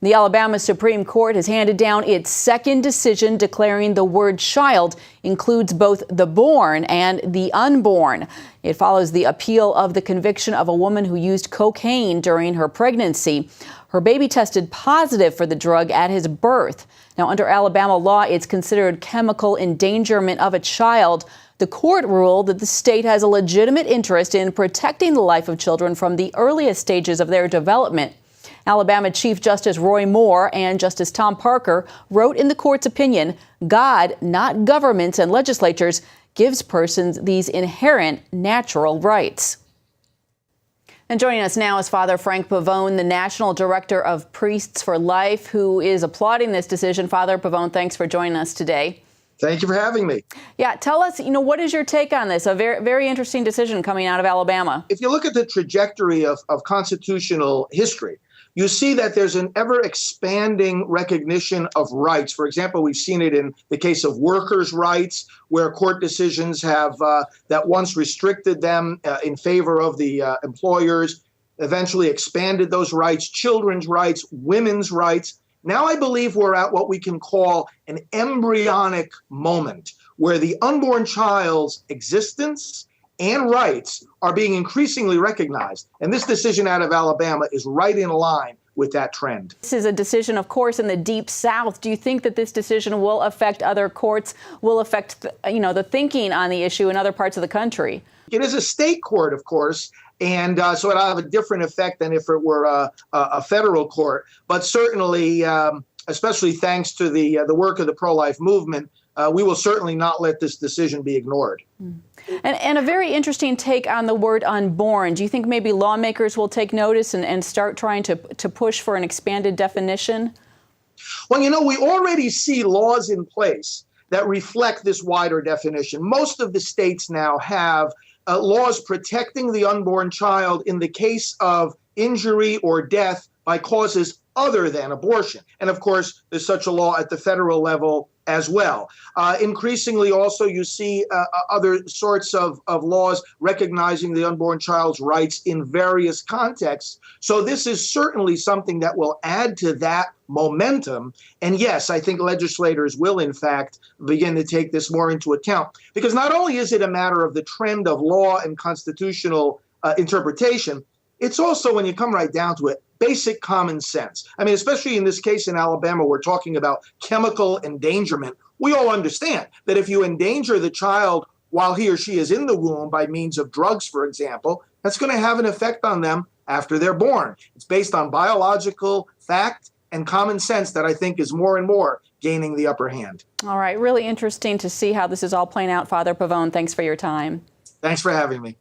The Alabama Supreme Court has handed down its second decision declaring the word child includes both the born and the unborn. It follows the appeal of the conviction of a woman who used cocaine during her pregnancy. Her baby tested positive for the drug at his birth. Now, under Alabama law, it's considered chemical endangerment of a child. The court ruled that the state has a legitimate interest in protecting the life of children from the earliest stages of their development. Alabama Chief Justice Roy Moore and Justice Tom Parker wrote in the court's opinion, God, not governments and legislatures, gives persons these inherent natural rights. And joining us now is Father Frank Pavone, the National Director of Priests for Life, who is applauding this decision. Father Pavone, thanks for joining us today. Thank you for having me. Yeah, tell us, what is your take on this? A very, very interesting decision coming out of Alabama. If you look at the trajectory of constitutional history, you see that there's an ever-expanding recognition of rights. For example, we've seen it in the case of workers' rights, where court decisions have that once restricted them in favor of the employers, eventually expanded those rights, children's rights, women's rights. Now I believe we're at what we can call an embryonic moment, where the unborn child's existence and rights are being increasingly recognized. And this decision out of Alabama is right in line with that trend. This is a decision, of course, in the Deep South. Do you think that this decision will affect other courts, will affect, the thinking on the issue in other parts of the country? It is a state court, of course, and so it'll have a different effect than if it were a federal court. But certainly, especially thanks to the work of the pro-life movement, we will certainly not let this decision be ignored. And a very interesting take on the word unborn. Do you think maybe lawmakers will take notice and start trying to push for an expanded definition? Well, we already see laws in place that reflect this wider definition. Most of the states now have laws protecting the unborn child in the case of injury or death by causes other than abortion. And of course, there's such a law at the federal level as well. Increasingly, also, you see other sorts of laws recognizing the unborn child's rights in various contexts. So this is certainly something that will add to that momentum. And yes, I think legislators will, in fact, begin to take this more into account. Because not only is it a matter of the trend of law and constitutional interpretation, it's also, when you come right down to it, basic common sense. I mean, especially in this case in Alabama, we're talking about chemical endangerment. We all understand that if you endanger the child while he or she is in the womb by means of drugs, for example, that's going to have an effect on them after they're born. It's based on biological fact and common sense that I think is more and more gaining the upper hand. All right. Really interesting to see how this is all playing out. Father Pavone, thanks for your time. Thanks for having me.